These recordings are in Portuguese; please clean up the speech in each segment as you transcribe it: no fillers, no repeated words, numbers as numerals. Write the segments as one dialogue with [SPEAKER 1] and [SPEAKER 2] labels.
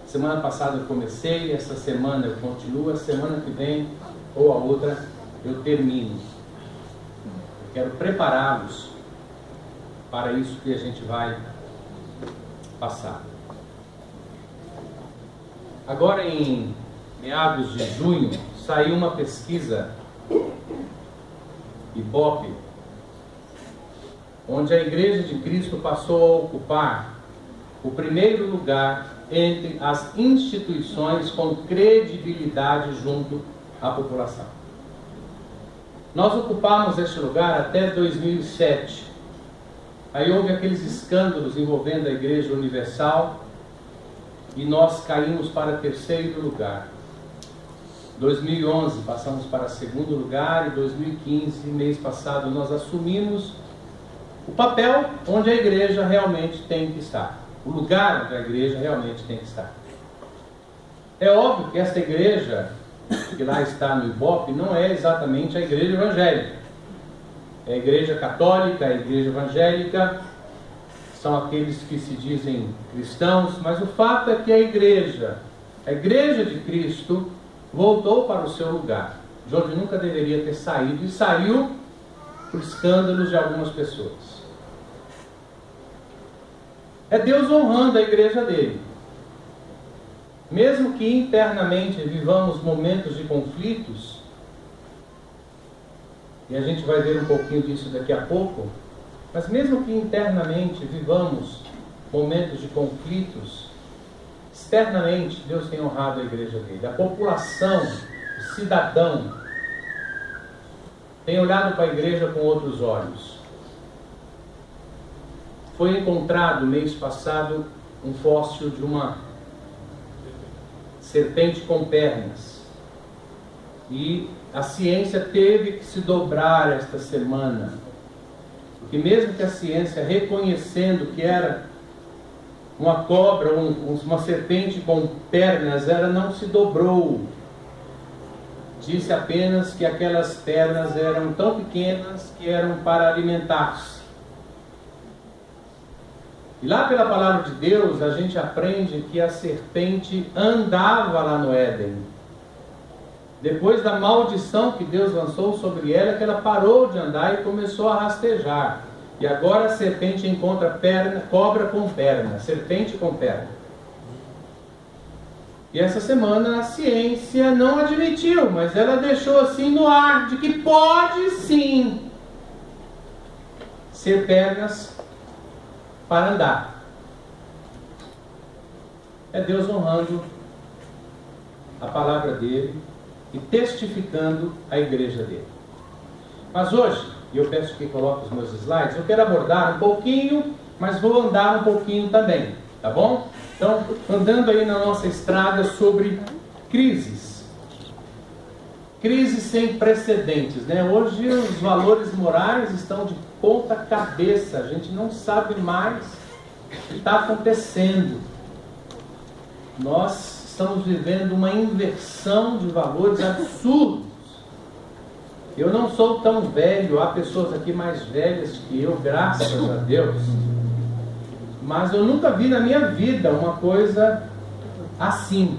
[SPEAKER 1] Semana passada eu comecei, essa semana eu continuo, a semana que vem ou a outra eu termino. Eu quero prepará-los para isso que a gente vai passar. Agora, em meados de junho, saiu uma pesquisa Ibope, onde a Igreja de Cristo passou a ocupar o primeiro lugar entre as instituições com credibilidade junto à população. Nós ocupamos este lugar até 2007. Aí houve aqueles escândalos envolvendo a Igreja Universal e nós caímos para terceiro lugar. 2011 passamos para segundo lugar e 2015, mês passado, nós assumimos o papel onde a igreja realmente tem que estar. O lugar onde a igreja realmente tem que estar. É óbvio que esta igreja, que lá está no Ibope, não é exatamente a igreja evangélica. É a igreja católica, a igreja evangélica, são aqueles que se dizem cristãos, mas o fato é que a igreja de Cristo, voltou para o seu lugar, de onde nunca deveria ter saído, e saiu por escândalos de algumas pessoas. É Deus honrando a igreja dele. Mesmo que internamente vivamos momentos de conflitos, e a gente vai ver um pouquinho disso daqui a pouco, mas mesmo que internamente vivamos momentos de conflitos, externamente Deus tem honrado a igreja dele. A população, o cidadão, tem olhado para a igreja com outros olhos. Foi encontrado mês passado um fóssil de uma serpente com pernas. E a ciência teve que se dobrar esta semana. Porque mesmo que a ciência, reconhecendo que era uma cobra, uma serpente com pernas, ela não se dobrou. Disse apenas que aquelas pernas eram tão pequenas que eram para alimentar-se. E lá pela palavra de Deus, a gente aprende que a serpente andava lá no Éden. Depois da maldição que Deus lançou sobre ela, que ela parou de andar e começou a rastejar. E agora a serpente encontra cobra com perna, serpente com perna. E essa semana a ciência não admitiu, mas ela deixou assim no ar, de que pode sim ser pernas para andar. É Deus honrando a palavra dele e testificando a igreja dele. Mas hoje, e eu peço que coloque os meus slides, eu quero abordar um pouquinho, mas vou andar um pouquinho também, tá bom? Então, andando aí na nossa estrada sobre crises. Crises sem precedentes, né? Hoje os valores morais estão de ponta cabeça, a gente não sabe mais o que está acontecendo. Nós estamos vivendo uma inversão de valores absurdos. Eu não sou tão velho, há pessoas aqui mais velhas que eu, graças a Deus, mas eu nunca vi na minha vida uma coisa assim.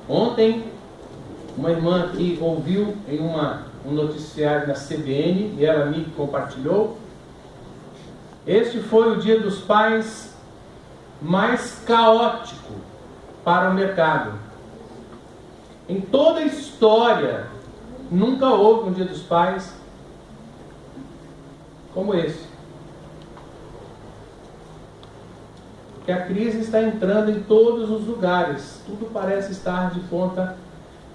[SPEAKER 1] Ontem, uma irmã aqui ouviu em um noticiário na CBN, e ela me compartilhou, este foi o Dia dos Pais mais caótico para o mercado. Em toda a história, nunca houve um Dia dos Pais como esse. Porque a crise está entrando em todos os lugares. Tudo parece estar de ponta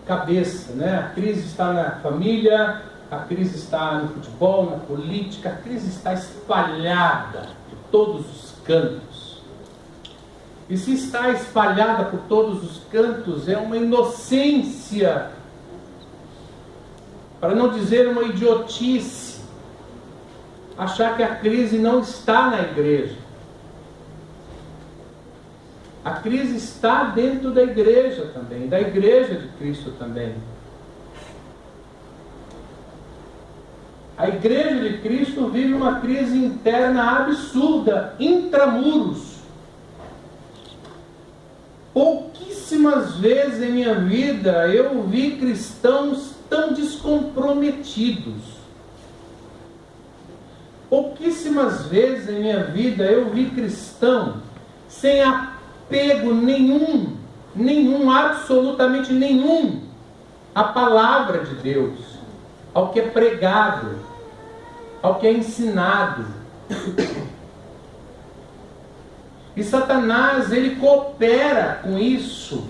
[SPEAKER 1] cabeça, né? A crise está na família, a crise está no futebol, na política, a crise está espalhada por todos os cantos. E se está espalhada por todos os cantos, é uma inocência, para não dizer uma idiotice, achar que a crise não está na igreja. A crise está dentro da igreja também, da igreja de Cristo também. A igreja de Cristo vive uma crise interna absurda, intramuros. Pouquíssimas vezes em minha vida eu vi cristãos tão descomprometidos. Pouquíssimas vezes em minha vida eu vi cristão sem apego nenhum, absolutamente nenhum, à palavra de Deus, ao que é pregado, ao que é ensinado. E Satanás, ele coopera com isso,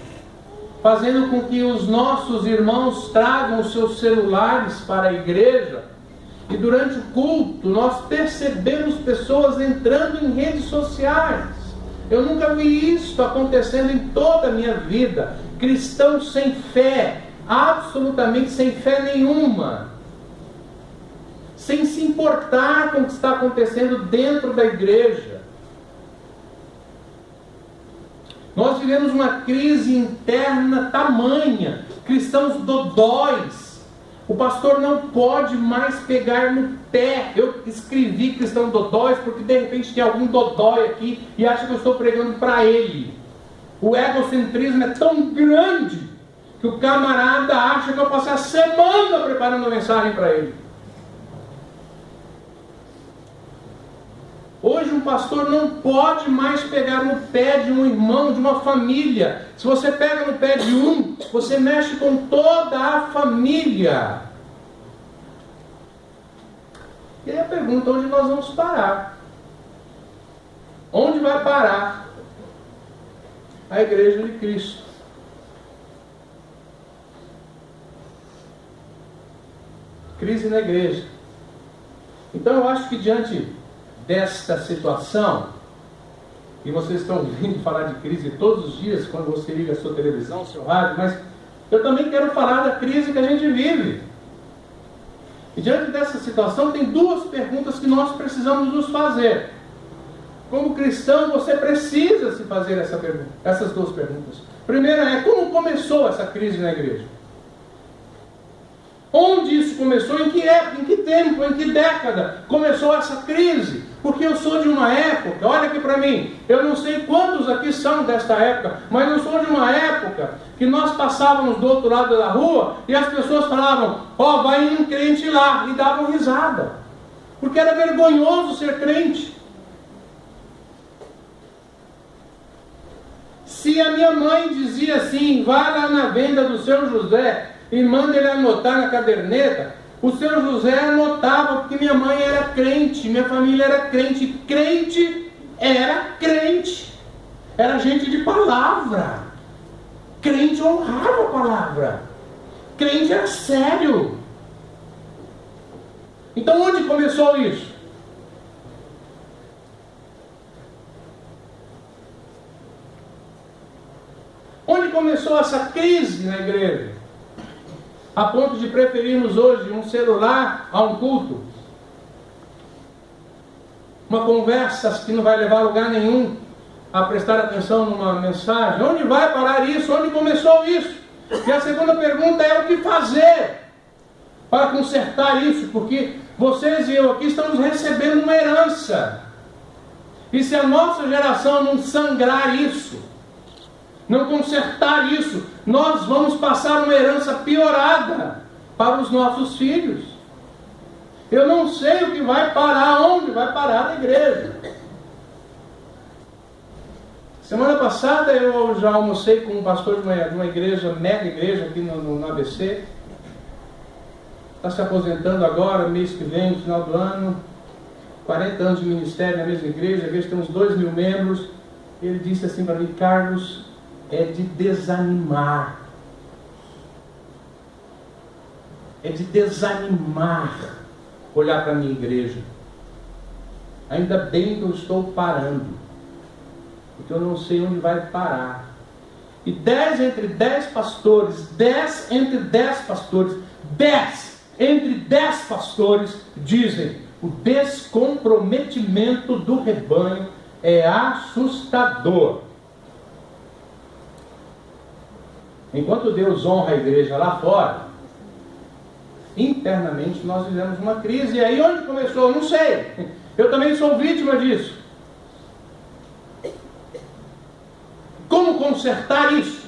[SPEAKER 1] fazendo com que os nossos irmãos tragam os seus celulares para a igreja, e durante o culto nós percebemos pessoas entrando em redes sociais. Eu nunca vi isso acontecendo em toda a minha vida. Cristãos sem fé, absolutamente sem fé nenhuma, sem se importar com o que está acontecendo dentro da igreja. Nós vivemos uma crise interna tamanha, cristãos dodóis. O pastor não pode mais pegar no pé. Eu escrevi cristão dodóis porque de repente tem algum dodói aqui e acha que eu estou pregando para ele. O egocentrismo é tão grande que o camarada acha que eu passei a semana preparando a mensagem para ele. Hoje um pastor não pode mais pegar no pé de um irmão, de uma família. Se você pega no pé de um, você mexe com toda a família. E aí a pergunta, onde nós vamos parar? Onde vai parar a igreja de Cristo? Crise na igreja. Então eu acho que diante desta situação, e vocês estão ouvindo falar de crise todos os dias, quando você liga a sua televisão, o seu rádio, mas eu também quero falar da crise que a gente vive. E diante dessa situação, tem duas perguntas que nós precisamos nos fazer. Como cristão, você precisa se fazer essas duas perguntas. Primeira é, como começou essa crise na igreja? Onde isso começou? Em que época, em que tempo, em que década começou essa crise? Porque eu sou de uma época, olha aqui para mim, eu não sei quantos aqui são desta época, mas eu sou de uma época que nós passávamos do outro lado da rua e as pessoas falavam, ó, vai um crente lá, e davam risada. Porque era vergonhoso ser crente. Se a minha mãe dizia assim, vá lá na venda do seu José e manda ele anotar na caderneta, o seu José anotava, porque minha mãe era crente, minha família era crente. Crente era crente. Era gente de palavra. Crente honrava a palavra. Crente era sério. Então onde começou isso? Onde começou essa crise na igreja? A ponto de preferirmos hoje um celular a um culto? Uma conversa que não vai levar a lugar nenhum, a prestar atenção numa mensagem? Onde vai parar isso? Onde começou isso? E a segunda pergunta é o que fazer para consertar isso? Porque vocês e eu aqui estamos recebendo uma herança. E se a nossa geração não sangrar isso, não consertar isso, nós vamos passar uma herança piorada para os nossos filhos. Eu não sei o que vai parar, onde vai parar a igreja. Semana passada eu já almocei com um pastor de uma igreja, mega igreja aqui no ABC. Está se aposentando agora, mês que vem, no final do ano. 40 anos de ministério na mesma igreja, a igreja tem uns 2.000 membros. Ele disse assim para mim, Carlos, é de desanimar. É de desanimar olhar para a minha igreja. Ainda bem que eu estou parando, porque eu não sei onde vai parar. E 10 entre 10 pastores dizem, o descomprometimento do rebanho é assustador. Enquanto Deus honra a igreja lá fora, internamente nós vivemos uma crise. E aí onde começou? Eu não sei. Eu também sou vítima disso. como consertar isso.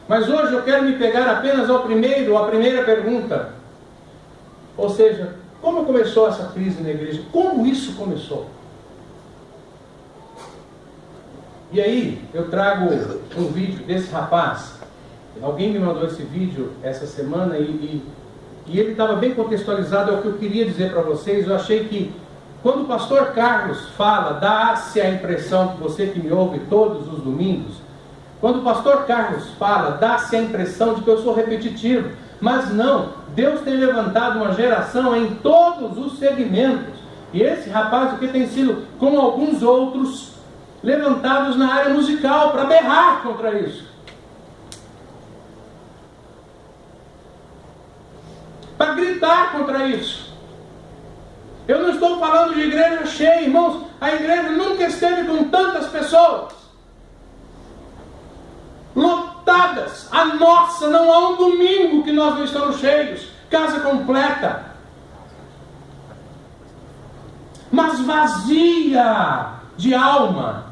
[SPEAKER 1] Mas hoje eu quero me pegar apenas à primeira pergunta. Ou seja, como começou essa crise na igreja? Como isso começou? E aí, eu trago um vídeo desse rapaz. Alguém me mandou esse vídeo essa semana e ele estava bem contextualizado ao que eu queria dizer para vocês. Eu achei que, quando o pastor Carlos fala, dá-se a impressão, que você que me ouve todos os domingos, quando o pastor Carlos fala, dá-se a impressão de que eu sou repetitivo. Mas não, Deus tem levantado uma geração em todos os segmentos. E esse rapaz aqui tem sido, como alguns outros, levantados na área musical para berrar contra isso. Para gritar contra isso. Eu não estou falando de igreja cheia, irmãos. A igreja nunca esteve com tantas pessoas. Lotadas. A nossa, não há um domingo que nós não estamos cheios. Casa completa. Mas vazia de alma.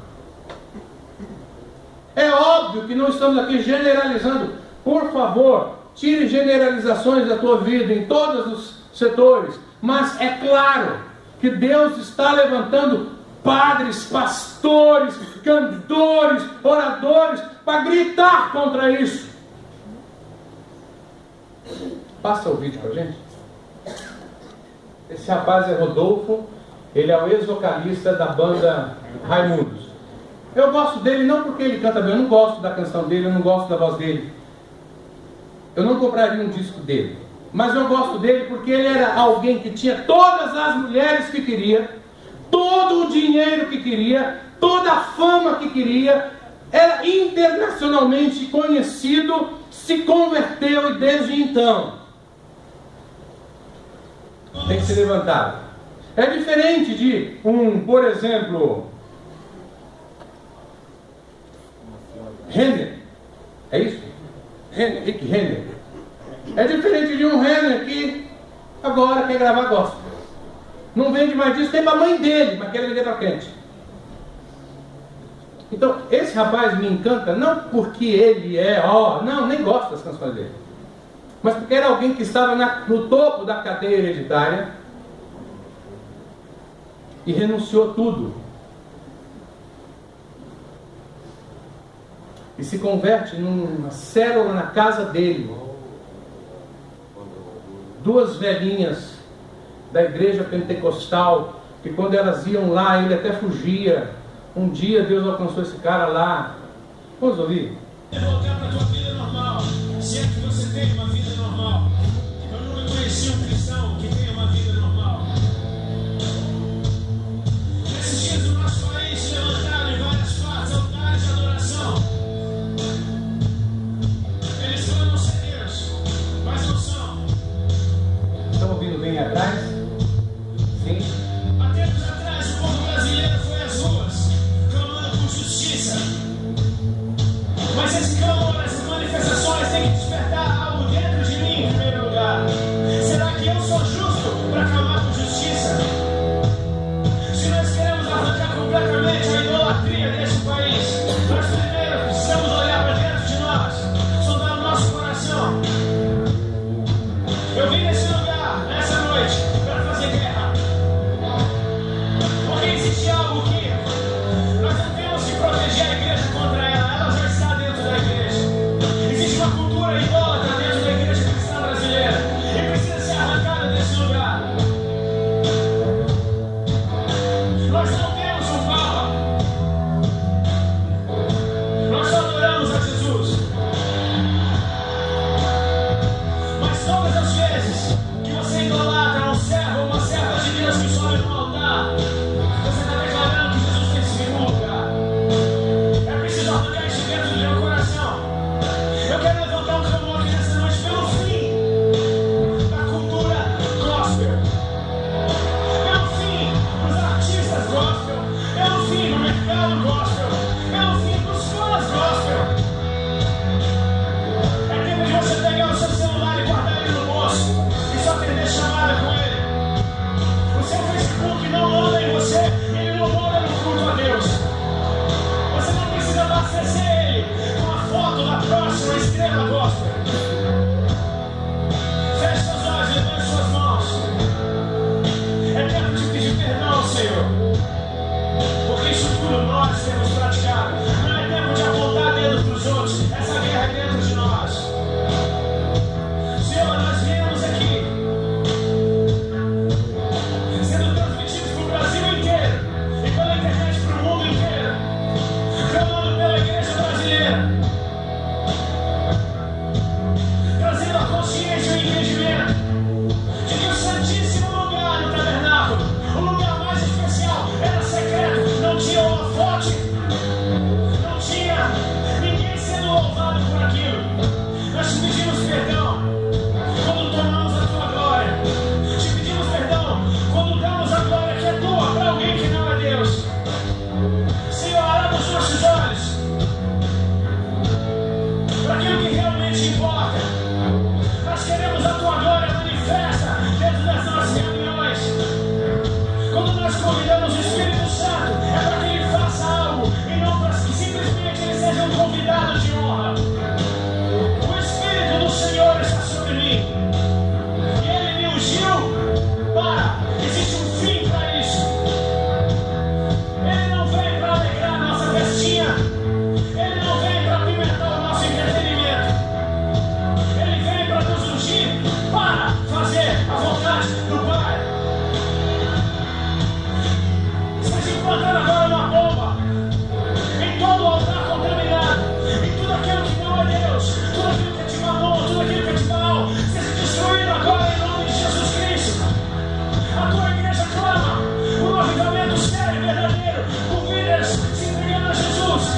[SPEAKER 1] É óbvio que não estamos aqui generalizando. Por favor, tire generalizações da tua vida em todos os setores. Mas é claro que Deus está levantando padres, pastores, cantores, oradores, para gritar contra isso. Passa o vídeo para a gente. Esse rapaz é Rodolfo. Ele é o ex-vocalista da banda Raimundos. Eu gosto dele não porque ele canta bem. Eu não gosto da canção dele, eu não gosto da voz dele. Eu não compraria um disco dele. Mas eu gosto dele porque ele era alguém que tinha todas as mulheres que queria, todo o dinheiro que queria, toda a fama que queria, era internacionalmente conhecido, se converteu e desde então tem que ser levantado. É diferente de por exemplo, Renner. É isso? Rick Renner. É diferente de um Renner que agora quer gravar gospel. Não vende mais disso, tem para a mãe dele, mas quer vender para crente. Então, esse rapaz me encanta, não porque ele não, nem gosto das canções dele. Mas porque era alguém que estava no topo da cadeia hereditária e renunciou tudo. E se converte numa célula na casa dele. Duas velhinhas da igreja pentecostal, que quando elas iam lá, ele até fugia. Um dia Deus alcançou esse cara lá. Vamos ouvir?
[SPEAKER 2] Voltar para a tua vida normal. Se é que você tem uma vida normal. Eu nunca conheci um cristão que tenha uma vida normal. Nesses dias do nosso país se levantaram em várias partes altares de adoração. Eles clamam ser Deus, mas não são.
[SPEAKER 1] Estão ouvindo bem atrás? Sim.
[SPEAKER 2] Há tempos atrás o povo brasileiro foi às ruas clamando por justiça. Mas esse clamor, essas manifestações têm que despertar algo dentro de mim em primeiro lugar. Será que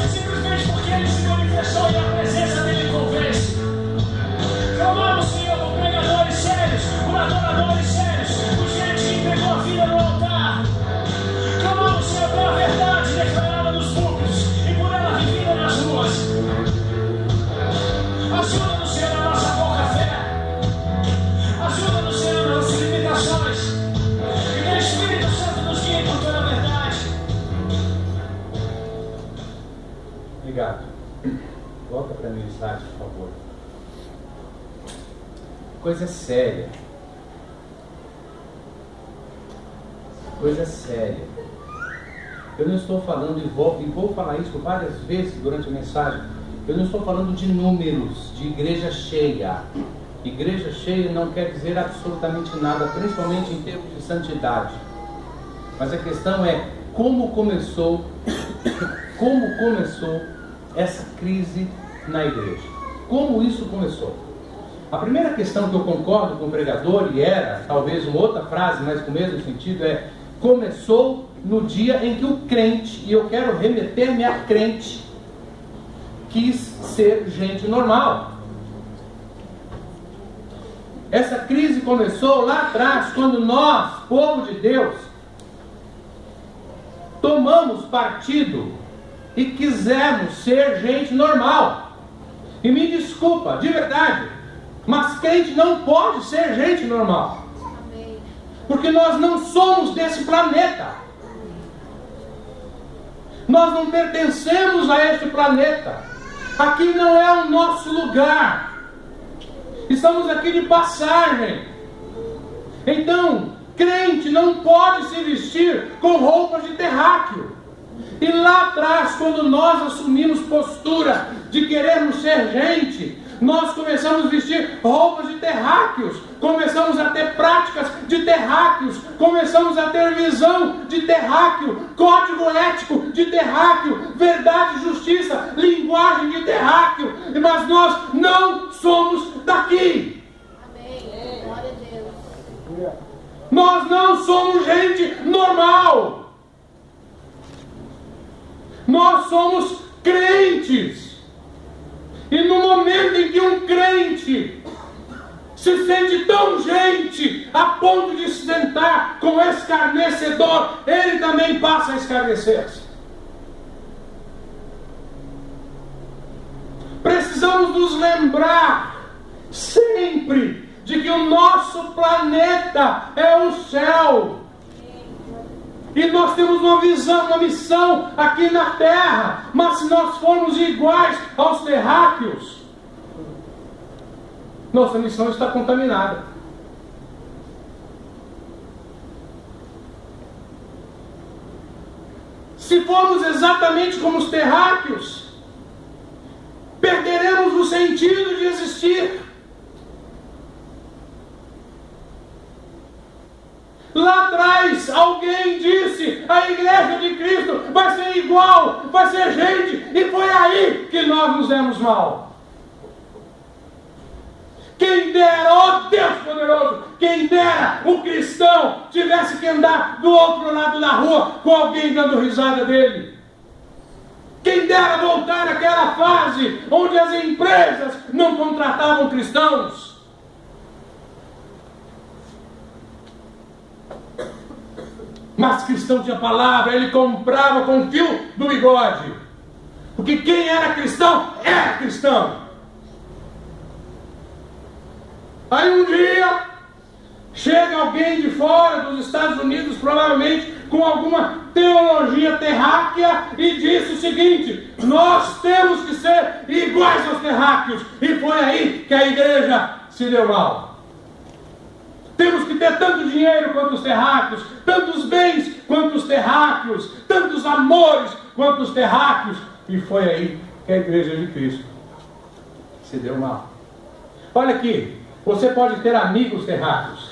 [SPEAKER 2] simplesmente porque Ele se manifestou e a presença dEle convence. Clamamos, Senhor, por pregadores sérios, por adoradores sérios, por gente que entregou a vida no altar. Clamamos, Senhor, pela verdade declarada nos púlpitos e por ela vivida nas ruas. Ajuda-nos, Senhor, na nossa pouca fé. Ajuda-nos, Senhor, nas nossas limitações. E que o Espírito Santo nos guie por toda a verdade.
[SPEAKER 1] Obrigado. Volta para mim o slide, por favor. Coisa séria. Coisa séria. Eu não estou falando, e vou falar isso várias vezes durante a mensagem, eu não estou falando de números, de igreja cheia. Igreja cheia não quer dizer absolutamente nada, principalmente em termos de santidade. Mas a questão é como começou essa crise na igreja. Como isso começou? A primeira questão que eu concordo com o pregador, e era talvez uma outra frase, mas com o mesmo sentido, é: começou no dia em que o crente, e eu quero remeter-me a crente, quis ser gente normal. Essa crise começou lá atrás, quando nós, povo de Deus, tomamos partido e quisemos ser gente normal. E me desculpa, de verdade, mas crente não pode ser gente normal. Porque nós não somos desse planeta. Nós não pertencemos a este planeta. Aqui não é o nosso lugar. Estamos aqui de passagem. Então, crente não pode se vestir com roupas de terráqueo. E lá atrás, quando nós assumimos postura de querermos ser gente, nós começamos a vestir roupas de terráqueos, começamos a ter práticas de terráqueos, começamos a ter visão de terráqueo, código ético de terráqueo, verdade e justiça, linguagem de terráqueo, mas nós não somos daqui.
[SPEAKER 3] Amém. Glória a Deus.
[SPEAKER 2] Nós não somos gente normal. Nós somos crentes. E no momento em que um crente se sente tão gente a ponto de se sentar com escarnecedor, ele também passa a escarnecer-se. Precisamos nos lembrar sempre de que o nosso planeta é o céu. E nós temos uma visão, uma missão aqui na terra. Mas se nós formos iguais aos terráqueos, nossa missão está contaminada. Se formos exatamente como os terráqueos, perderemos o sentido de existir. Lá atrás, alguém disse: a igreja de Cristo vai ser igual, vai ser gente, e foi aí que nós nos demos mal. Quem dera, ó Deus poderoso, quem dera o cristão tivesse que andar do outro lado da rua com alguém dando risada dele. Quem dera voltar àquela fase onde as empresas não contratavam cristãos. Mas cristão tinha palavra, ele comprava com o fio do bigode. Porque quem era cristão, era cristão. Aí um dia, chega alguém de fora dos Estados Unidos, provavelmente com alguma teologia terráquea, e disse o seguinte: nós temos que ser iguais aos terráqueos. E foi aí que a igreja se deu mal. Temos que ter tanto dinheiro quanto os terráqueos, tantos bens quanto os terráqueos, tantos amores quanto os terráqueos. E foi aí que a igreja de Cristo se deu mal. Olha aqui, você pode ter amigos terráqueos.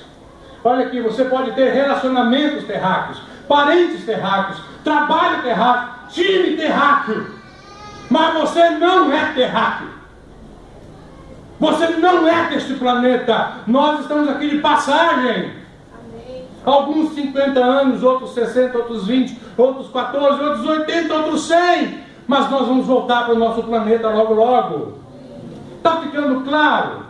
[SPEAKER 2] Olha aqui, você pode ter relacionamentos terráqueos, parentes terráqueos, trabalho terráqueo, time terráqueo. Mas você não é terráqueo. Você não é deste planeta. Nós estamos aqui de passagem.
[SPEAKER 3] Amém.
[SPEAKER 2] Alguns 50 anos, outros 60, outros 20, outros 14, outros 80, outros 100. mas nós vamos voltar para o nosso planeta logo logo. Está ficando claro?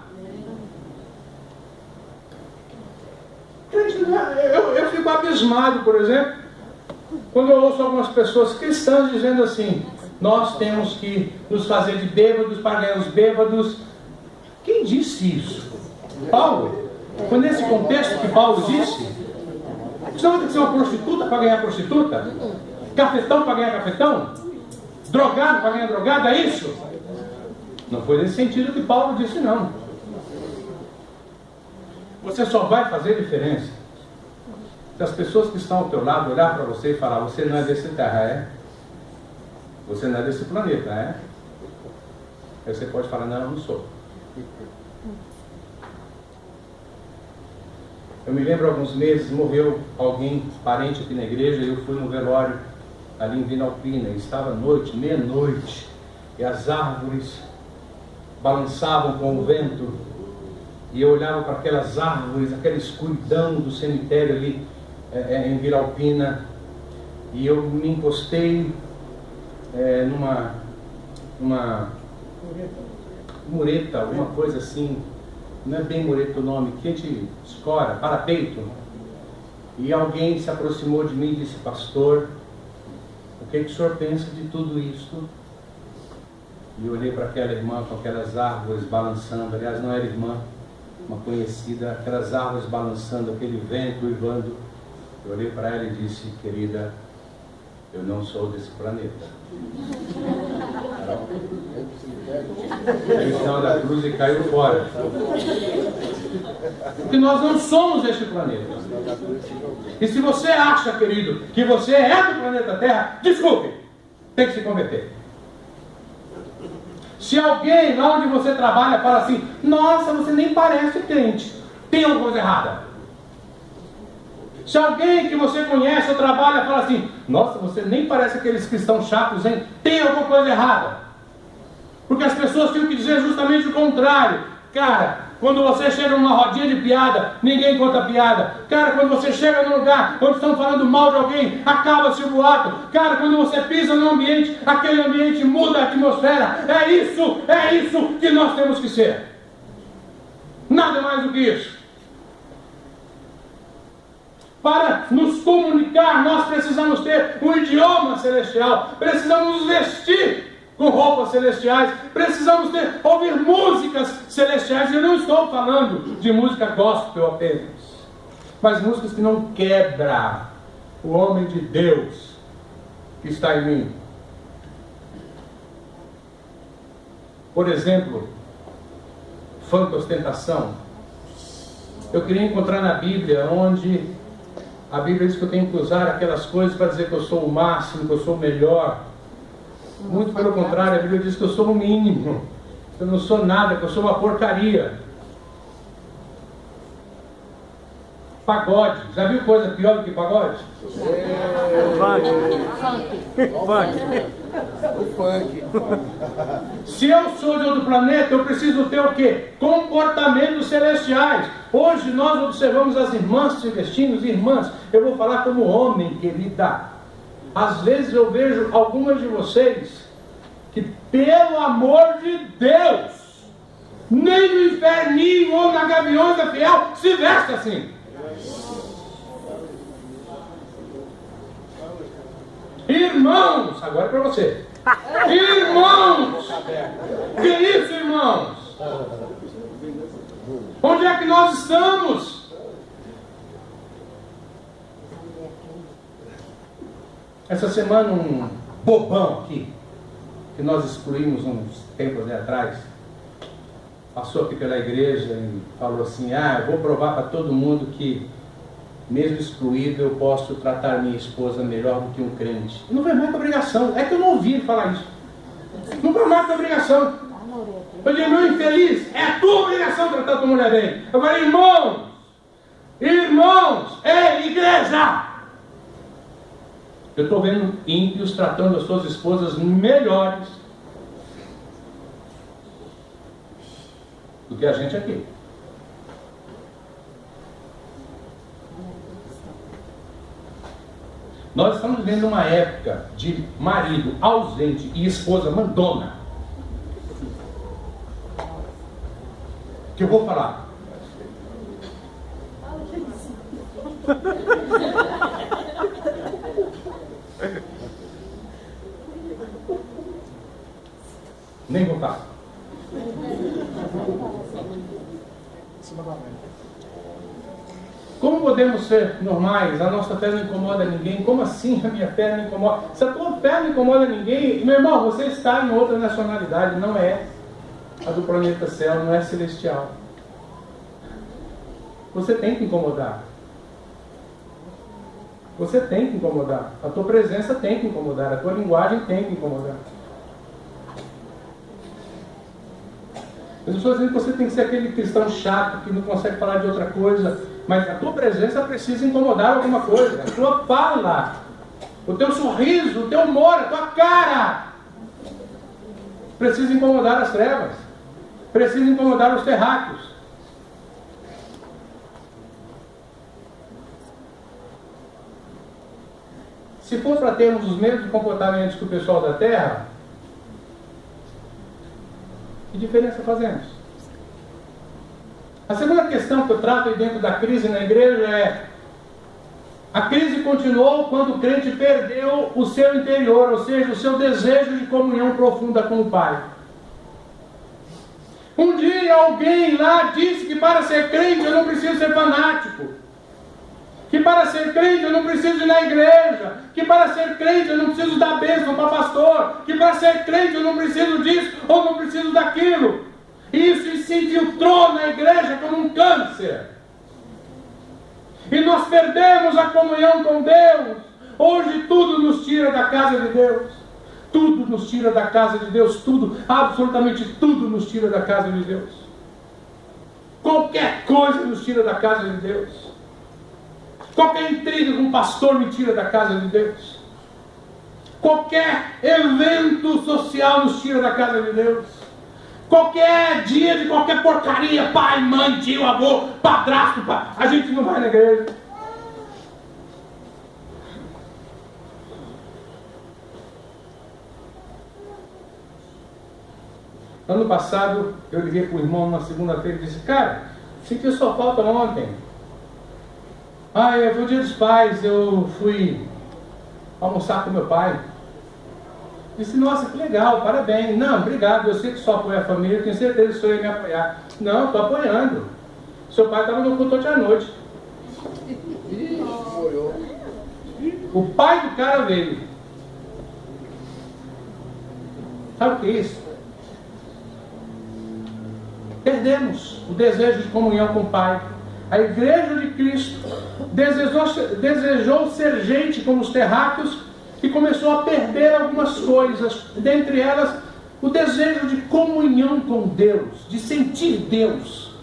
[SPEAKER 2] Eu fico abismado, por exemplo, quando eu ouço algumas pessoas cristãs dizendo assim: nós temos que nos fazer de bêbados para ganhar os bêbados. Quem disse isso? Paulo? Foi nesse contexto que Paulo disse? Você vai ter que ser uma prostituta para ganhar prostituta? Cafetão para ganhar cafetão? Drogado para ganhar drogado? É isso? Não foi nesse sentido que Paulo disse, não. Você só vai fazer diferença se as pessoas que estão ao teu lado olhar para você e falar: você não é desse terra, é? Você não é desse planeta, é? Aí você pode falar: não, eu não sou. Eu me lembro, há alguns meses, morreu alguém, parente aqui na igreja, e eu fui no velório ali em Vinalpina, e estava noite, meia-noite, e as árvores balançavam com o vento, e eu olhava para aquelas árvores, aquela escuridão do cemitério ali em Vinalpina, e eu me encostei numa mureta, alguma coisa assim. Não é bem mureta o nome, que a gente escora, parapeito. E alguém se aproximou de mim e disse: pastor, o que o senhor pensa de tudo isso? E eu olhei para aquela irmã com aquelas árvores balançando. Aliás, não era irmã, uma conhecida, aquelas árvores balançando, aquele vento uivando. Eu olhei para ela e disse: querida, eu não sou desse planeta. Ele sinal da cruz e caiu fora. Porque nós não somos deste planeta. E se você acha, querido, que você é do planeta Terra, desculpe, tem que se converter. Se alguém lá onde você trabalha fala assim: nossa, você nem parece crente, tem alguma coisa errada. Se alguém que você conhece ou trabalha fala assim: nossa, você nem parece aqueles cristãos chatos, hein? Tem alguma coisa errada. Porque as pessoas têm que dizer justamente o contrário. Cara, quando você chega numa rodinha de piada, ninguém conta piada. Cara, quando você chega num lugar onde estão falando mal de alguém, acaba-se o boato. Cara, quando você pisa num ambiente, aquele ambiente muda a atmosfera. É isso que nós temos que ser. Nada mais do que isso. Para nos comunicar, nós precisamos ter um idioma celestial, precisamos nos vestir com roupas celestiais, precisamos ouvir músicas celestiais. Eu não estou falando de música gospel apenas, mas músicas que não quebram o homem de Deus que está em mim. Por exemplo, funk ostentação. Eu queria encontrar na Bíblia onde a Bíblia diz que eu tenho que usar aquelas coisas para dizer que eu sou o máximo, que eu sou o melhor. Muito pelo contrário, a Bíblia diz que eu sou o mínimo, que eu não sou nada, que eu sou uma porcaria. Pagode. Já viu coisa pior do que pagode?
[SPEAKER 4] Funk.
[SPEAKER 2] Se eu sou de outro planeta, eu preciso ter o quê? Comportamentos celestiais. Hoje nós observamos as irmãs se vestindo, irmãs, eu vou falar como homem, querida. Às vezes eu vejo algumas de vocês que, pelo amor de Deus, nem no inferninho ou na Gaviões da Fiel se veste assim. Irmãos, agora é para você. Irmãos, que isso, irmãos? Onde é que nós estamos? Essa semana um bobão aqui, que nós excluímos uns tempos atrás, passou aqui pela igreja e falou assim: eu vou provar para todo mundo que, mesmo excluído, eu posso tratar minha esposa melhor do que um crente. Não vai mais com obrigação. É que eu não ouvi ele falar isso. Não vai mais com obrigação. Eu digo: meu infeliz, é a tua obrigação tratar tua mulher bem. Agora, irmãos, igreja! Eu estou vendo ímpios tratando as suas esposas melhores do que a gente aqui.
[SPEAKER 1] Nós estamos vivendo uma época de marido ausente e esposa mandona. Que eu vou falar. Nem vou falar. Como podemos ser normais? A nossa fé não incomoda ninguém. Como assim a minha fé não incomoda? Se a tua fé não incomoda ninguém, meu irmão, você está em outra nacionalidade, não é a do planeta céu, não é celestial. Você tem que incomodar. Você tem que incomodar. A tua presença tem que incomodar. A tua linguagem tem que incomodar. Eu não estou dizendo que você tem que ser aquele cristão chato que não consegue falar de outra coisa, mas a tua presença precisa incomodar alguma coisa. A tua fala, o teu sorriso, o teu humor, a tua cara precisa incomodar as trevas, precisa incomodar os terráqueos. Se for para termos os mesmos comportamentos que o pessoal da terra, que diferença fazemos? A segunda questão que eu trato aí dentro da crise na igreja é: a crise continuou quando o crente perdeu o seu interior, ou seja, o seu desejo de comunhão profunda com o Pai. Um dia alguém lá disse que para ser crente eu não preciso ser fanático, que para ser crente eu não preciso ir na igreja, que para ser crente eu não preciso dar bênção para pastor, que para ser crente eu não preciso disso ou não preciso daquilo. Isso se infiltrou na igreja como um câncer. E nós perdemos a comunhão com Deus. Hoje tudo nos tira da casa de Deus. Tudo nos tira da casa de Deus. Tudo, absolutamente tudo nos tira da casa de Deus. Qualquer coisa nos tira da casa de Deus. Qualquer intriga com um pastor me tira da casa de Deus. Qualquer evento social nos tira da casa de Deus. Qualquer dia de qualquer porcaria, pai, mãe, tio, avô, padrasto, a gente não vai na igreja. Ano passado, eu liguei para o irmão na segunda-feira e disse: cara, senti só falta ontem. Foi o dia dos pais, eu fui almoçar com meu pai. Disse: nossa, que legal, parabéns. Não, obrigado, eu sei que só apoia a família, eu tenho certeza que o senhor ia me apoiar. Não, estou apoiando. Seu pai estava no culto ontem à noite. O pai do cara veio. Sabe o que é isso? Perdemos o desejo de comunhão com o Pai. A igreja de Cristo desejou ser gente como os terráqueos e começou a perder algumas coisas, dentre elas o desejo de comunhão com Deus, de sentir Deus,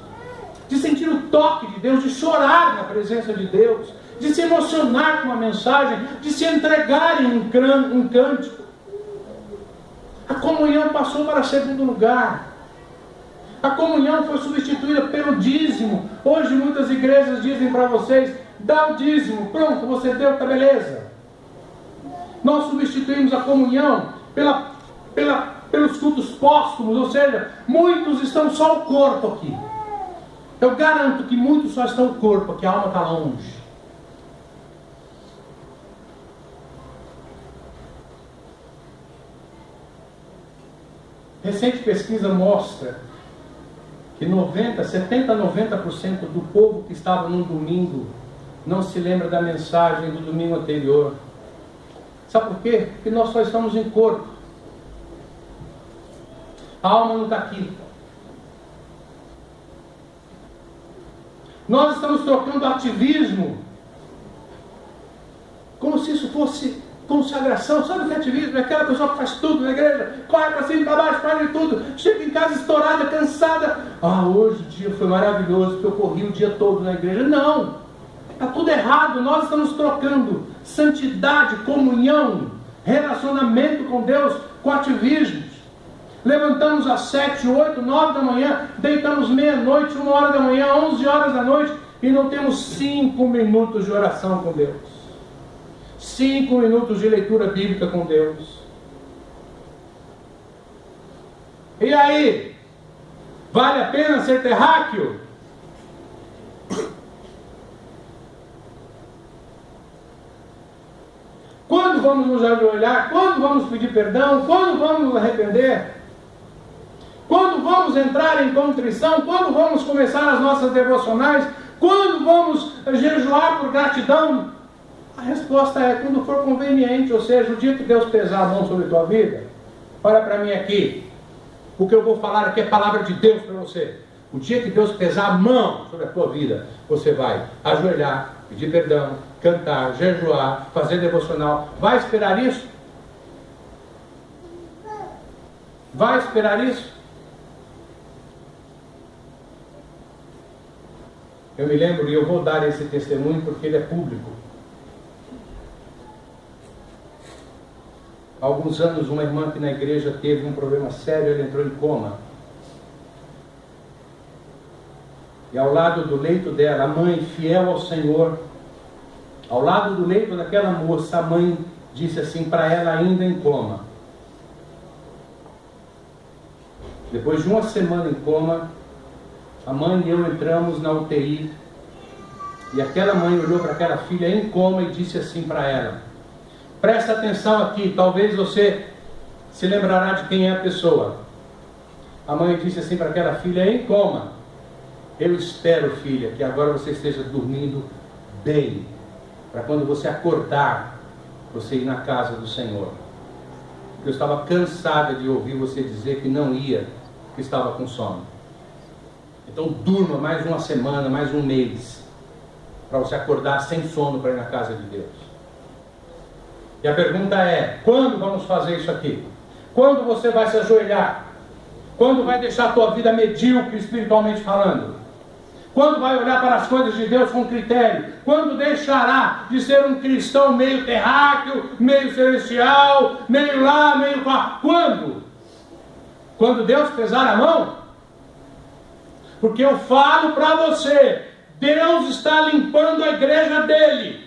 [SPEAKER 1] de sentir o toque de Deus, de chorar na presença de Deus, de se emocionar com uma mensagem, de se entregar em um cântico. A comunhão passou para segundo lugar. A comunhão foi substituída pelo dízimo. Hoje muitas igrejas dizem para vocês: dá o dízimo, pronto, você deu, tá beleza. Nós substituímos a comunhão pelos cultos póstumos, ou seja, muitos estão só o corpo aqui. Eu garanto que muitos só estão o corpo aqui, a alma está longe. Recente pesquisa mostra que 70 a 90% do povo que estava num domingo não se lembra da mensagem do domingo anterior. Sabe por quê? Porque nós só estamos em corpo. A alma não está aqui. Nós estamos trocando ativismo como se isso fosse consagração. Sabe o que é ativismo? É aquela pessoa que faz tudo na igreja, corre para cima e para baixo, faz de tudo, chega em casa estourada, cansada. Hoje o dia foi maravilhoso, porque eu corri o dia todo na igreja. Não, está tudo errado. Nós estamos trocando santidade, comunhão, relacionamento com Deus, com ativismos. Levantamos às 7, 8, 9 da manhã, deitamos meia-noite, 1 hora da manhã, 11 horas da noite, e não temos 5 minutos de oração com Deus. 5 minutos de leitura bíblica com Deus. E aí? Vale a pena ser terráqueo? Quando vamos nos ajoelhar? Quando vamos pedir perdão? Quando vamos nos arrepender? Quando vamos entrar em contrição? Quando vamos começar as nossas devocionais? Quando vamos jejuar por gratidão? A resposta é quando for conveniente, ou seja, o dia que Deus pesar a mão sobre a tua vida. Olha para mim aqui. O que eu vou falar aqui é palavra de Deus para você. O dia que Deus pesar a mão sobre a tua vida, você vai ajoelhar, pedir perdão, cantar, jejuar, fazer devocional. Vai esperar isso? Vai esperar isso? Eu me lembro, e eu vou dar esse testemunho porque ele é público. Há alguns anos, uma irmã aqui na igreja teve um problema sério, ela entrou em coma. E ao lado do leito dela, a mãe, fiel ao Senhor, ao lado do leito daquela moça, a mãe disse assim para ela, ainda em coma. Depois de uma semana em coma, a mãe e eu entramos na UTI. E aquela mãe olhou para aquela filha em coma e disse assim para ela, presta atenção aqui, talvez você se lembrará de quem é a pessoa. A mãe disse assim para aquela filha em coma, eu espero, filha, que agora você esteja dormindo bem, para quando você acordar, você ir na casa do Senhor. Eu estava cansada de ouvir você dizer que não ia, que estava com sono. Então durma mais uma semana, mais um mês, para você acordar sem sono para ir na casa de Deus. E a pergunta é, quando vamos fazer isso aqui? Quando você vai se ajoelhar? Quando vai deixar a tua vida medíocre espiritualmente falando? Quando vai olhar para as coisas de Deus com critério? Quando deixará de ser um cristão meio terráqueo, meio celestial, meio lá, meio cá? Quando? Quando Deus pesar a mão? Porque eu falo para você, Deus está limpando a igreja dele.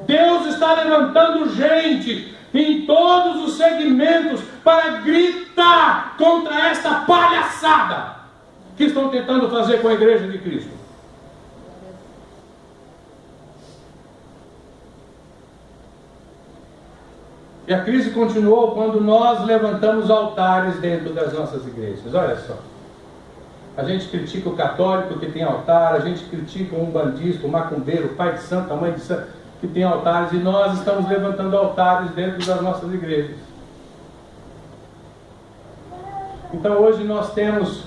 [SPEAKER 1] Deus está levantando gente em todos os segmentos para gritar contra esta palhaçada que estão tentando fazer com a igreja de Cristo. E a crise continuou quando nós levantamos altares dentro das nossas igrejas. Olha só. A gente critica o católico que tem altar, a gente critica o umbandista, o macumbeiro, o pai de santo, a mãe de santo, que tem altares, e nós estamos levantando altares dentro das nossas igrejas. Então hoje nós temos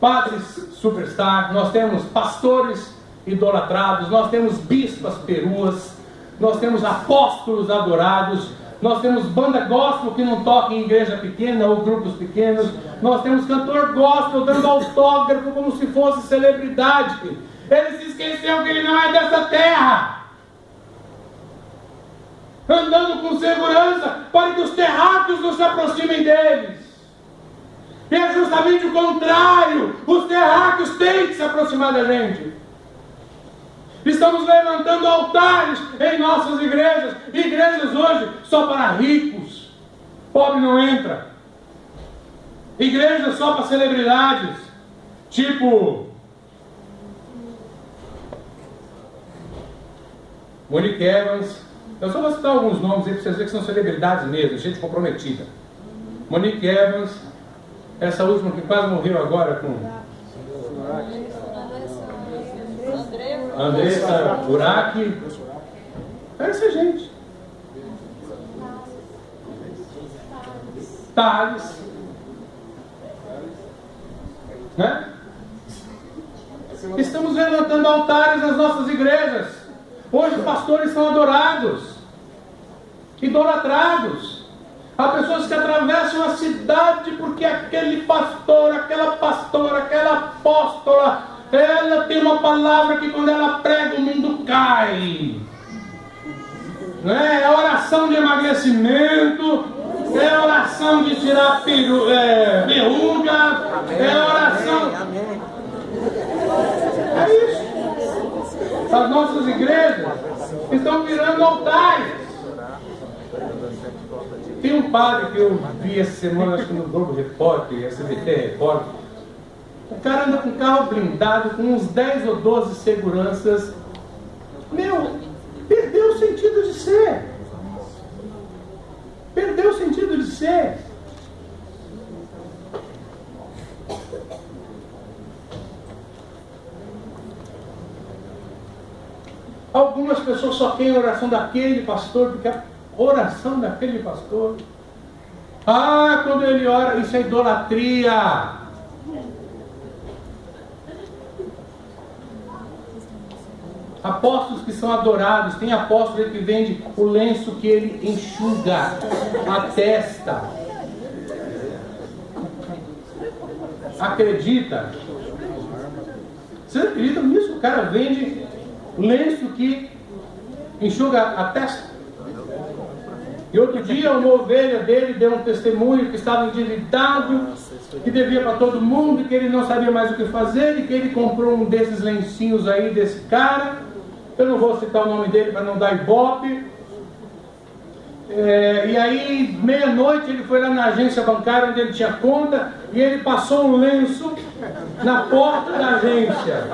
[SPEAKER 1] padres superstar, nós temos pastores idolatrados, nós temos bispas peruas, nós temos apóstolos adorados, nós temos banda gospel que não toca em igreja pequena ou grupos pequenos, nós temos cantor gospel dando autógrafo como se fosse celebridade. Ele se esqueceu que ele não é dessa terra, andando com segurança para que os terráqueos não se aproximem deles. E é justamente o contrário, os terráqueos têm que se aproximar da gente. Estamos levantando altares em nossas igrejas, igrejas hoje só para ricos, pobre não entra, igrejas só para celebridades, tipo Monique Evans. Eu só vou citar alguns nomes aí para vocês verem que são celebridades mesmo, gente comprometida. Monique Evans, essa última que quase morreu agora com Andressa Burak. Essa gente. Thales. Né? Estamos levantando altares nas nossas igrejas. Hoje pastores são adorados, idolatrados. Há pessoas que atravessam a cidade porque aquele pastor, aquela pastora, aquela apóstola, ela tem uma palavra que quando ela prega o mundo cai. É oração de emagrecimento, é oração de tirar verruga, é oração. É isso. As nossas igrejas Estão virando altares. Tem um padre que eu vi essa semana, acho que no Globo Repórter, SBT Repórter. O cara anda com carro blindado, com uns 10 ou 12 seguranças. Meu, perdeu o sentido de ser. Perdeu o sentido de ser. Algumas pessoas só querem a oração daquele pastor, porque a oração daquele pastor. Ah, quando ele ora, isso é idolatria. Apóstolos que são adorados, tem apóstolo que vende o lenço que ele enxuga a testa. Acredita? Vocês acreditam nisso? O cara vende lenço que enxuga a testa. E outro dia uma ovelha dele deu um testemunho que estava endividado, que devia para todo mundo, que ele não sabia mais o que fazer, e que ele comprou um desses lencinhos aí desse cara. Eu não vou citar o nome dele para não dar ibope. E aí, meia-noite, ele foi lá na agência bancária onde ele tinha conta, e ele passou um lenço na porta da agência.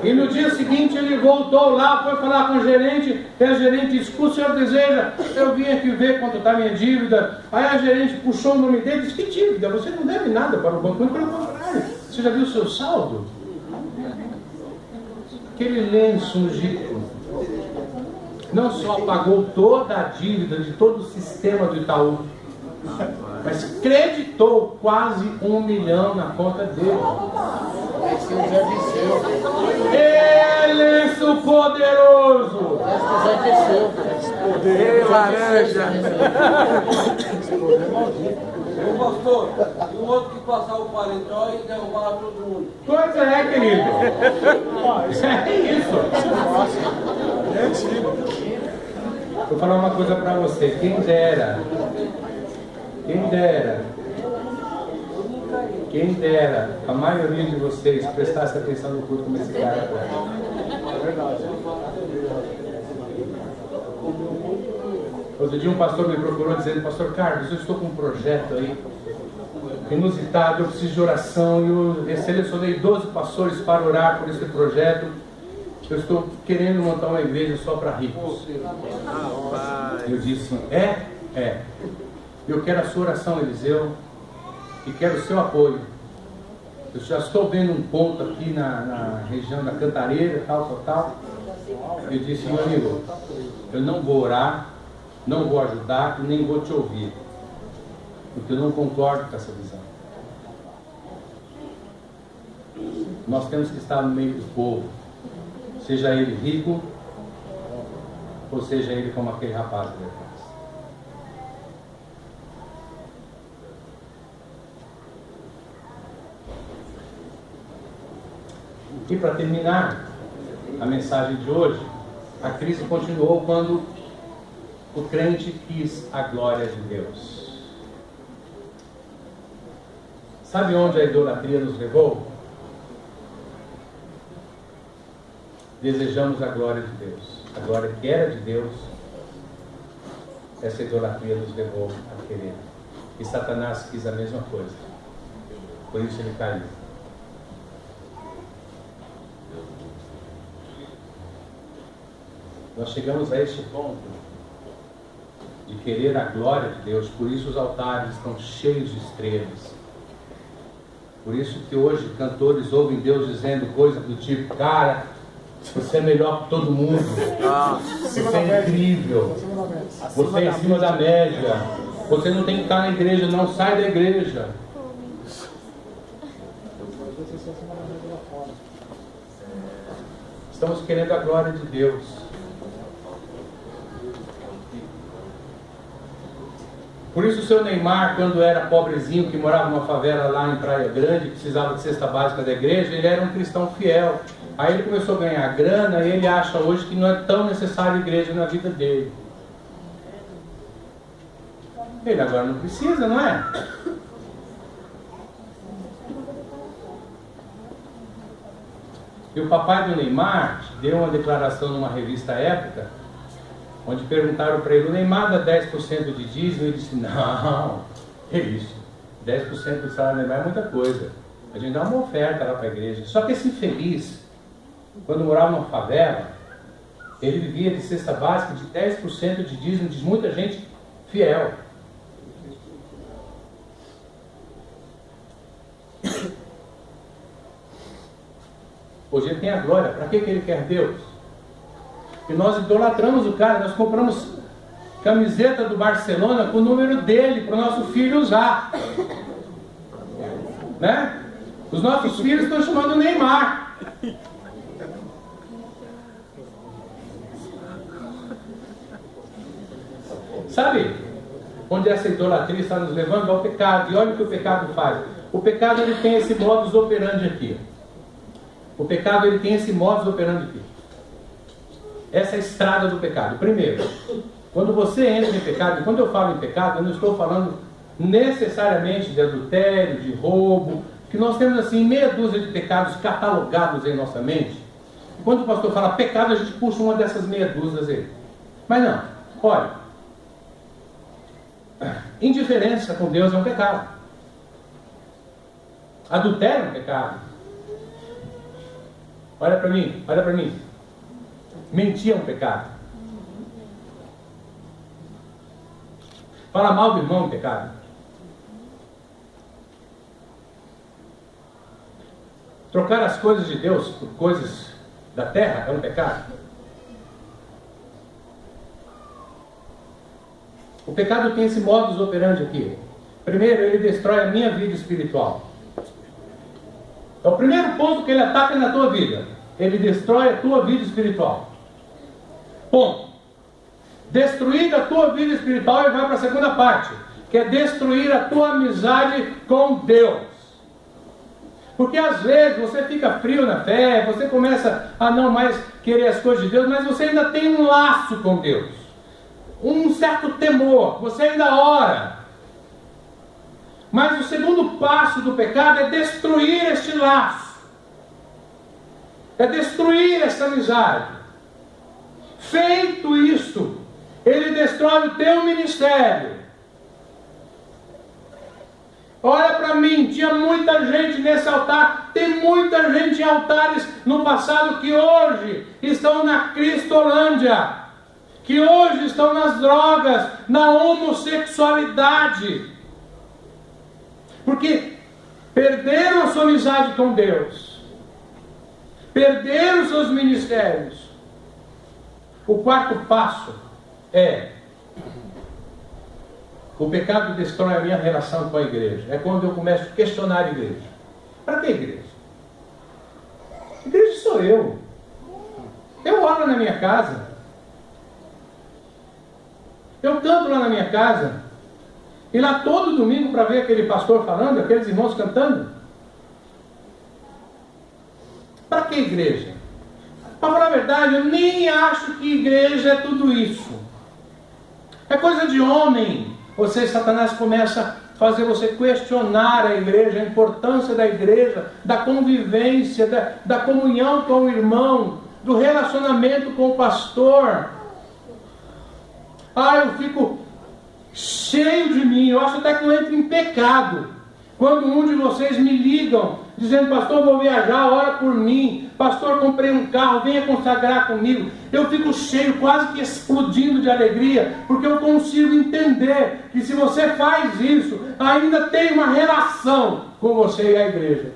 [SPEAKER 1] E no dia seguinte ele voltou lá, foi falar com a gerente, e a gerente disse: o senhor deseja? Eu vim aqui ver quanto está a minha dívida. Aí a gerente puxou o nome dele e disse: que dívida? Você não deve nada para o banco, pelo contrário. Você já viu o seu saldo? Aquele lenço ungido não só pagou toda a dívida de todo o sistema do Itaú, mas creditou quase 1 milhão na conta dele. Lenço poderoso.
[SPEAKER 4] Ei, laranja.
[SPEAKER 5] Ô pastor, e o outro que passava o paletó e derrubava todo mundo.
[SPEAKER 1] Pois é, querido. É isso. Vou falar uma coisa para você. Quem dera, a maioria de vocês prestasse atenção no culto como esse cara faz. É verdade. Outro dia um pastor me procurou dizendo: pastor Carlos, eu estou com um projeto aí inusitado, eu preciso de oração, e eu selecionei 12 pastores para orar por esse projeto. Eu estou querendo montar uma igreja só para ricos. Eu disse: é. Eu quero a sua oração, Eliseu, e quero o seu apoio. Eu já estou vendo um ponto aqui na região da Cantareira, tal. Eu disse: meu amigo, eu não vou orar, não vou ajudar e nem vou te ouvir, porque eu não concordo com essa visão. Nós temos que estar no meio do povo, seja ele rico ou seja ele como aquele rapaz ali atrás. E para terminar a mensagem de hoje, a crise continuou quando o crente quis a glória de Deus. Sabe onde a idolatria nos levou? Desejamos a glória de Deus. A glória que era de Deus, essa idolatria nos levou a querer. E Satanás quis a mesma coisa. Por isso ele caiu. Nós chegamos a este ponto de querer a glória de Deus, por isso os altares estão cheios de estrelas. Por isso que hoje cantores ouvem Deus dizendo coisas do tipo: cara, você é melhor que todo mundo, você é incrível, você é acima da média, você não tem que estar na igreja, não sai da igreja. Estamos querendo a glória de Deus. Por isso o seu Neymar, quando era pobrezinho, que morava numa favela lá em Praia Grande, precisava de cesta básica da igreja, ele era um cristão fiel. Aí ele começou a ganhar grana e ele acha hoje que não é tão necessário a igreja na vida dele. Ele agora não precisa, não é? E o papai do Neymar deu uma declaração numa revista Época, onde perguntaram para ele: o Neymar dá 10% de dízimo? Ele disse: não, é isso, 10% do salário do Neymar é muita coisa, a gente dá uma oferta lá para a igreja. Só que esse infeliz, quando morava numa favela, ele vivia de cesta básica de 10% de dízimo de muita gente fiel. Hoje ele tem a glória. Para que ele quer Deus? E nós idolatramos o cara. Nós compramos camiseta do Barcelona com o número dele para o nosso filho usar, né? Os nossos filhos estão chamando Neymar. Sabe onde essa idolatria está nos levando? Ao pecado. E olha o que o pecado faz. O pecado, ele tem esse modus operandi aqui. O pecado, ele tem esse modus operandi aqui. Essa é a estrada do pecado. Primeiro, quando você entra em pecado, e quando eu falo em pecado, eu não estou falando necessariamente de adultério, de roubo, que nós temos assim meia dúzia de pecados catalogados em nossa mente. E quando o pastor fala pecado, a gente puxa uma dessas meia dúzias aí. Mas não, olha, indiferença com Deus é um pecado. Adultério é um pecado. Olha para mim, olha para mim. Mentir é um pecado. Falar mal do irmão é um pecado. Trocar as coisas de Deus por coisas da terra é um pecado. O pecado tem esse modus operandi aqui. Primeiro, ele destrói a minha vida espiritual. É o primeiro ponto que ele ataca na tua vida. Ele destrói a tua vida espiritual. Ponto. Destruir a tua vida espiritual, e vai para a segunda parte, que é destruir a tua amizade com Deus. Porque às vezes você fica frio na fé, você começa a não mais querer as coisas de Deus, mas você ainda tem um laço com Deus, um certo temor, você ainda ora. Mas o segundo passo do pecado é destruir este laço, é destruir essa amizade. Feito isto, ele destrói o teu ministério. Olha para mim, tinha muita gente nesse altar, tem muita gente em altares no passado que hoje estão na Cristolândia, que hoje estão nas drogas, na homossexualidade, porque perderam a sua amizade com Deus, perderam os seus ministérios. O quarto passo é: o pecado destrói a minha relação com a igreja. É quando eu começo a questionar a igreja. Para que igreja? Igreja sou eu. Eu oro na minha casa. Eu canto lá na minha casa. E lá todo domingo para ver aquele pastor falando, aqueles irmãos cantando. Para que igreja? Para falar a verdade, eu nem acho que igreja é tudo isso. É coisa de homem. Satanás começa a fazer você questionar a igreja, a importância da igreja, da convivência, da comunhão com o irmão, do relacionamento com o pastor. Eu fico cheio de mim, eu acho até que eu entro em pecado quando um de vocês me ligam dizendo: pastor, vou viajar, ora por mim, pastor, comprei um carro, venha consagrar comigo. Eu fico cheio, quase que explodindo de alegria, porque eu consigo entender que se você faz isso, ainda tem uma relação com você e a igreja,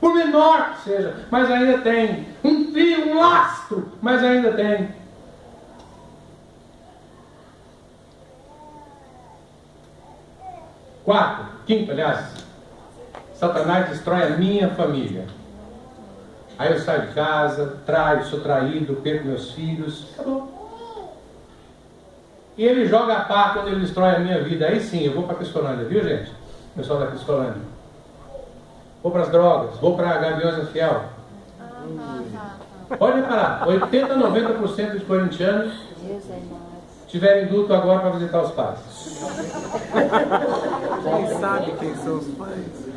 [SPEAKER 1] por menor que seja, mas ainda tem um fio, um lastro, mas ainda tem. Quinto, Satanás destrói a minha família. Aí eu saio de casa, traio, sou traído, perco meus filhos, acabou. E ele joga a pá quando ele destrói a minha vida. Aí sim, eu vou para a Cristolândia, viu, gente? Pessoal da Cristolândia. Vou para as drogas, vou para a Gaviões Fiel. Pode reparar, 80, 90% dos corintianos tiverem luto agora para visitar os pais.
[SPEAKER 4] Quem sabe quem são os pais?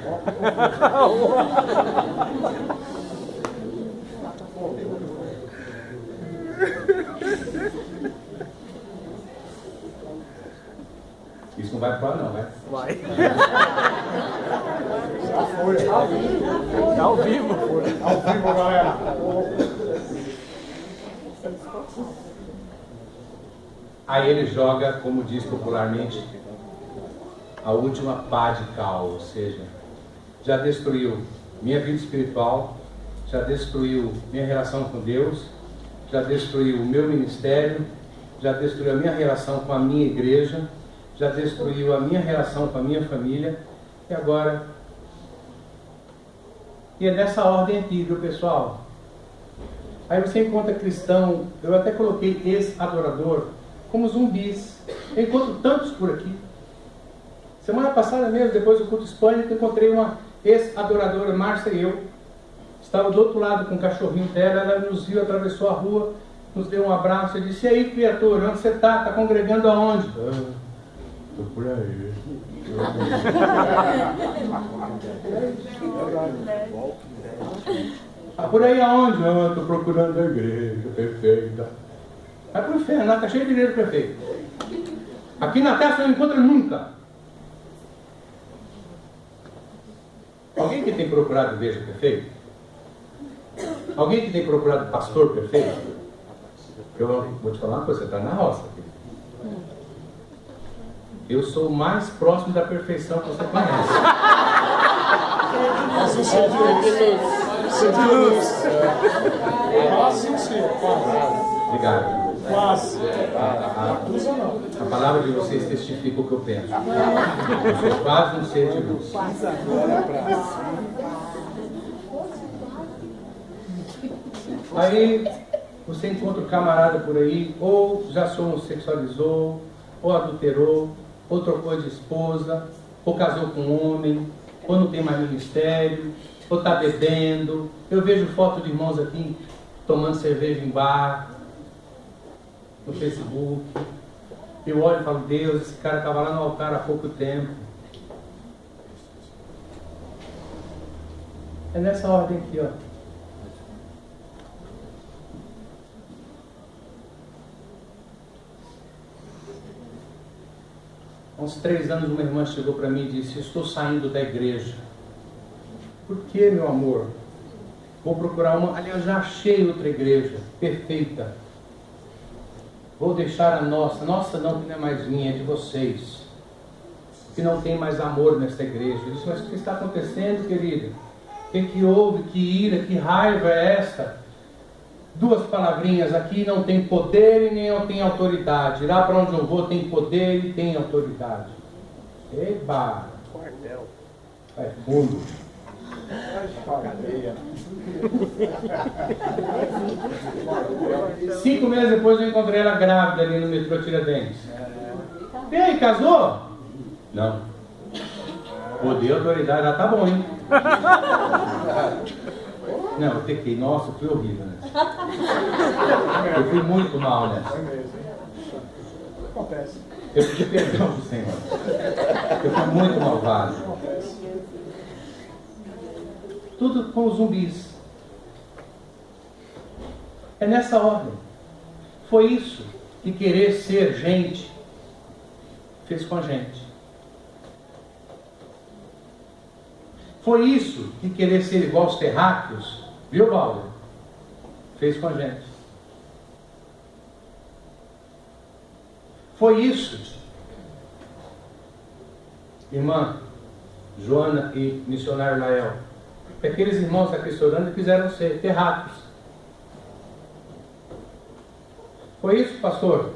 [SPEAKER 1] Isso não vai pro ar não, vai?
[SPEAKER 4] Vai. Já foi. Tá ao vivo. Ao vivo, galera.
[SPEAKER 1] Aí ele joga, como diz popularmente, a última pá de cal, ou seja, já destruiu minha vida espiritual, já destruiu minha relação com Deus, já destruiu o meu ministério, já destruiu a minha relação com a minha igreja, já destruiu a minha relação com a minha família, e agora... E é dessa ordem aqui, viu, pessoal? Aí você encontra cristão, eu até coloquei esse adorador como zumbis. Eu encontro tantos por aqui. Semana passada mesmo, depois do culto hispânico, encontrei uma ex-adoradora, Márcia e eu. Estava do outro lado com o cachorrinho dela, ela nos viu, atravessou a rua, nos deu um abraço e disse: "E aí, criatura, onde você está? Está congregando aonde?" "Estou por aí." "Ah, por aí aonde?" "Estou procurando a igreja perfeita." Vai pro inferno, lá está cheio de igreja perfeita. Aqui na terra você não encontra nunca. Alguém que tem procurado igreja perfeita? Alguém que tem procurado pastor perfeito? Eu vou te falar uma coisa, você está na roça. Eu sou o mais próximo da perfeição que você conhece. Obrigado. A palavra de vocês testifica o que eu penso. Eu sou quase um ser de luz. Aí você encontra um camarada por aí, ou já se homossexualizou, ou adulterou, ou trocou de esposa, ou casou com um homem, ou não tem mais ministério, ou está bebendo. Eu vejo foto de irmãos aqui tomando cerveja em bar, no Facebook. Eu olho e falo: Deus, esse cara estava lá no altar há pouco tempo. É nessa ordem aqui, ó. Há uns 3 anos uma irmã chegou para mim e disse: "Estou saindo da igreja." "Por que, meu amor?" "Vou procurar uma." "Aliás, já achei outra igreja perfeita. Vou deixar a nossa." "Nossa não, que não é mais minha, é de vocês. Que não tem mais amor nesta igreja." Eu disse: "Mas o que está acontecendo, querida? O que houve? Que ira, que raiva é esta?" 2 palavrinhas aqui: não tem poder e nem eu tenho autoridade. Lá para onde eu vou tem poder e tem autoridade. Eba!
[SPEAKER 4] Quartel.
[SPEAKER 1] É fundo.
[SPEAKER 4] Cadeia.
[SPEAKER 1] 5 meses depois eu encontrei ela grávida ali no metrô Tiradentes. "E aí, casou?" "Não." "Poder e autoridade." "Ah, tá bom, hein?" Não, eu pequei. Nossa, foi horrível, né? Eu fui muito mal nessa.
[SPEAKER 4] Acontece.
[SPEAKER 1] Eu pedi perdão do Senhor. Eu fui muito malvado. Tudo com os zumbis. É nessa ordem. Foi isso que querer ser gente fez com a gente. Foi isso que querer ser igual aos terráqueos, viu, Paulo? Fez com a gente. Foi isso, irmã Joana e missionário Lael, que aqueles irmãos da Cristolândia quiseram ser terráqueos. Foi isso, pastor,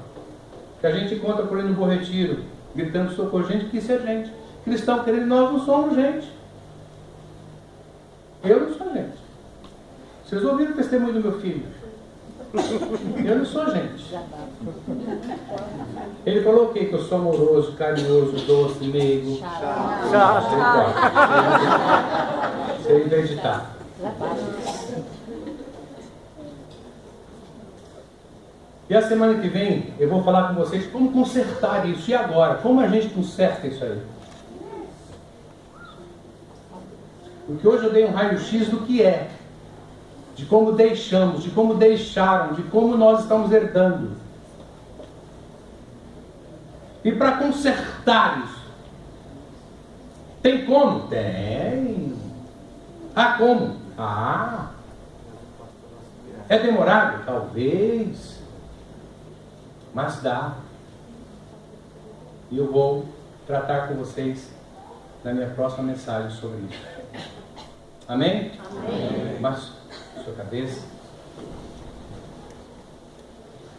[SPEAKER 1] que a gente encontra por aí no Bom Retiro, gritando socorro. Gente que ser gente. Cristão querido, nós não somos gente. Eu não sou gente. Vocês ouviram o testemunho do meu filho? Eu não sou gente. Ele falou o quê? Que eu sou amoroso, carinhoso, doce, meigo.
[SPEAKER 4] Chato.
[SPEAKER 1] Sem acreditar. E a semana que vem eu vou falar com vocês como consertar isso. E agora? Como a gente conserta isso aí? Porque hoje eu dei um raio-x do que é, de como deixamos, de como deixaram, de como nós estamos herdando. e para consertar isso. Tem como? Tem. Ah, como? Ah. É demorado? Talvez. Mas dá. E eu vou tratar com vocês na minha próxima mensagem sobre isso. Amém?
[SPEAKER 3] Amém.
[SPEAKER 1] Baixe sua cabeça.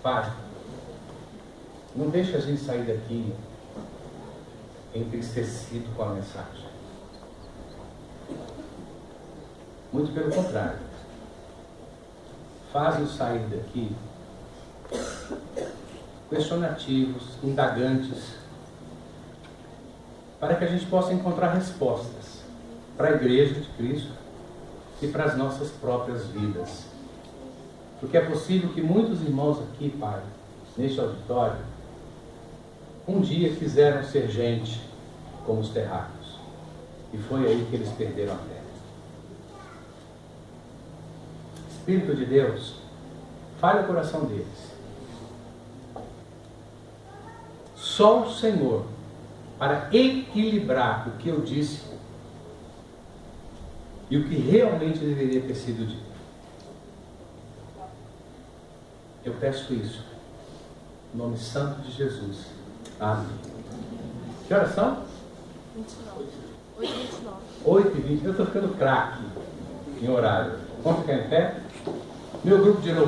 [SPEAKER 1] Pai, não deixe a gente sair daqui entristecido com a mensagem. Muito pelo contrário. Faz-nos sair daqui questionativos, indagantes, para que a gente possa encontrar respostas para a Igreja de Cristo e para as nossas próprias vidas. Porque é possível que muitos irmãos aqui, Pai, neste auditório, um dia quiseram ser gente como os terráqueos. E foi aí que eles perderam a fé. Espírito de Deus, fale o coração deles. Só o Senhor, para equilibrar o que eu disse e o que realmente deveria ter sido dito. Eu peço isso, em nome santo de Jesus. Amém. Que horas são? 8h29. Eu estou ficando craque em horário. Vamos ficar em pé? Meu grupo de